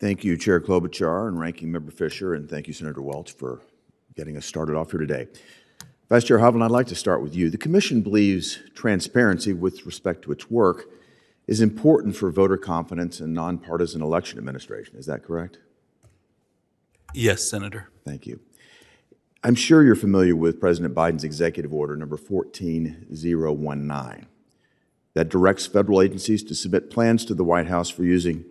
Thank you, Chair Klobuchar and Ranking Member Fisher, and thank you, Senator Welch, for getting us started off here today. Vice Chair Hovland, I'd like to start with you. The Commission believes transparency with respect to its work is important for voter confidence and nonpartisan election administration. Is that correct? Yes, Senator. Thank you. I'm sure you're familiar with President Biden's executive order number 14019 that directs federal agencies to submit plans to the White House for using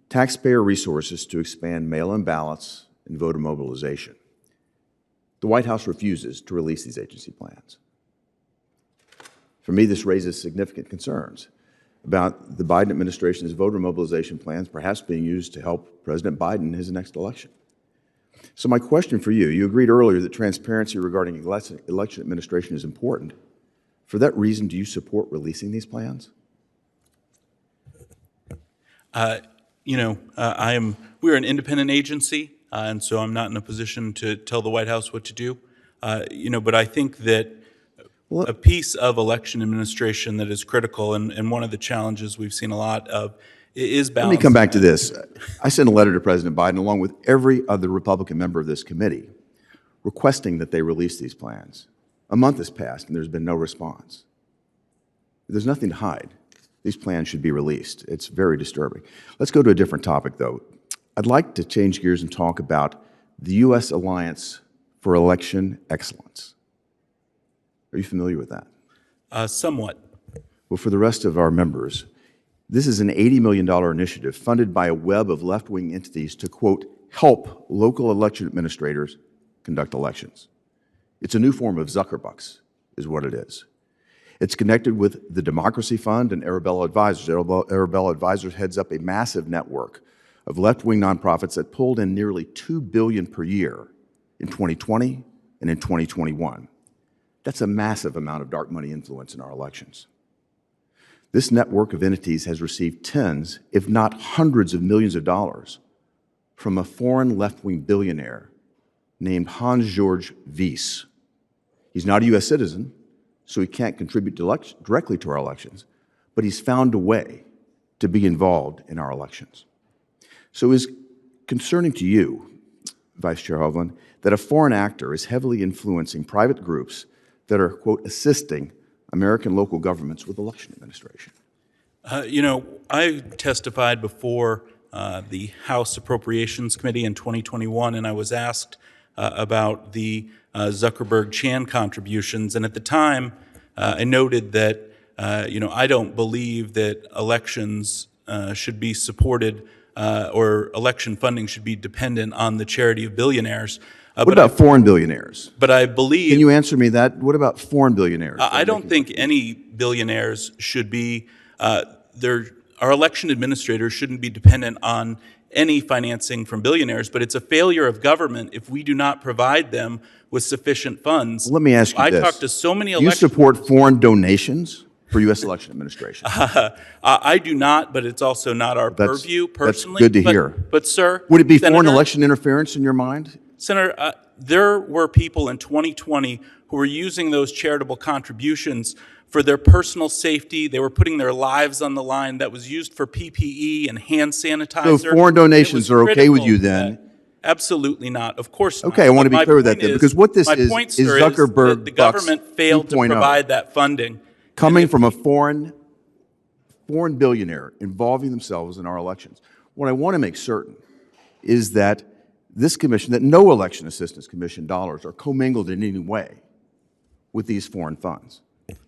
taxpayer resources to expand mail-in ballots and voter mobilization. The White House refuses to release these agency plans. For me, this raises significant concerns about the Biden administration's voter mobilization plans perhaps being used to help President Biden in his next election. So my question for you, you agreed earlier that transparency regarding election administration is important. For that reason, do you support releasing these plans? We're an independent agency, and so I'm not in a position to tell the White House what to do. But I think that a piece of election administration that is critical, and one of the challenges we've seen a lot of, is balance. Let me come back to this. I sent a letter to President Biden, along with every other Republican member of this committee, requesting that they release these plans. A month has passed, and there's been no response. There's nothing to hide. These plans should be released. It's very disturbing. Let's go to a different topic, though. I'd like to change gears and talk about the U.S. Alliance for Election Excellence. Are you familiar with that? Somewhat. Well, for the rest of our members, this is an $80 million initiative funded by a web of left-wing entities to, quote, help local election administrators conduct elections. It's a new form of Zuckerbucks, is what it is. It's connected with the Democracy Fund and Arabella Advisors. Arabella Advisors heads up a massive network of left-wing nonprofits that pulled in nearly $2 billion per year in 2020 and in 2021. That's a massive amount of dark money influence in our elections. This network of entities has received tens, if not hundreds of millions of dollars from a foreign left-wing billionaire named Hans-Georg Wyss. He's not a U.S. citizen, so he can't contribute directly to our elections, but he's found a way to be involved in our elections. So is concerning to you, Vice Chair Hovland, that a foreign actor is heavily influencing private groups that are, quote, assisting American local governments with election administration? I testified before the House Appropriations Committee in 2021, and I was asked about the Zuckerberg-Chan contributions. And at the time, I noted that, I don't believe that elections should be supported or election funding should be dependent on the charity of billionaires. What about foreign billionaires? But I believe... Can you answer me that? What about foreign billionaires? I don't think any billionaires should be... Our election administrators shouldn't be dependent on any financing from billionaires, but it's a failure of government if we do not provide them with sufficient funds. Let me ask you this. I talk to so many Do you support foreign donations for U.S. election administration? I do not, but it's also not our purview personally. That's good to hear. But sir... Would it be foreign election interference in your mind? Senator, there were people in 2020 who were using those charitable contributions for their personal safety. They were putting their lives on the line. That was used for PPE and hand sanitizer. So foreign donations are okay with you then? Absolutely not. Of course not. Okay, I want to be clear with that then, because what this is Zuckerberg the government failed to provide that funding. Coming from a foreign billionaire involving themselves in our elections. What I want to make certain is that this commission, that no election assistance commission dollars are commingled in any way with these foreign funds.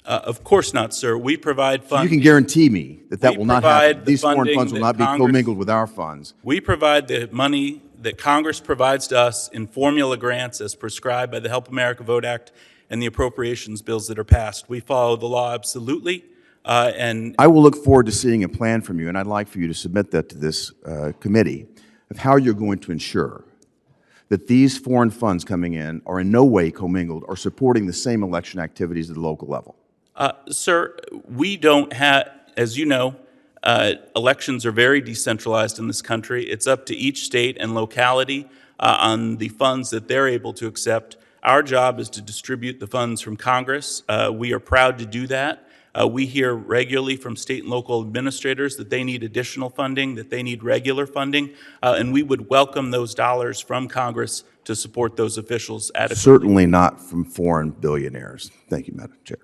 Of course not, sir. We provide funds. So you can guarantee me that that will not happen. These foreign funds will not be commingled with our funds. We provide the money that Congress provides to us in formula grants as prescribed by the Help America Vote Act and the appropriations bills that are passed. We follow the law absolutely. And I will look forward to seeing a plan from you, and I'd like for you to submit that to this committee of how you're going to ensure that these foreign funds coming in are in no way commingled or supporting the same election activities at the local level. Sir, we don't have, as you know, elections are very decentralized in this country. It's up to each state and locality on the funds that they're able to accept. Our job is to distribute the funds from Congress. We are proud to do that. We hear regularly from state and local administrators that they need additional funding, that they need regular funding, and we would welcome those dollars from Congress to support those officials adequately. Certainly not from foreign billionaires. Thank you, Madam Chair.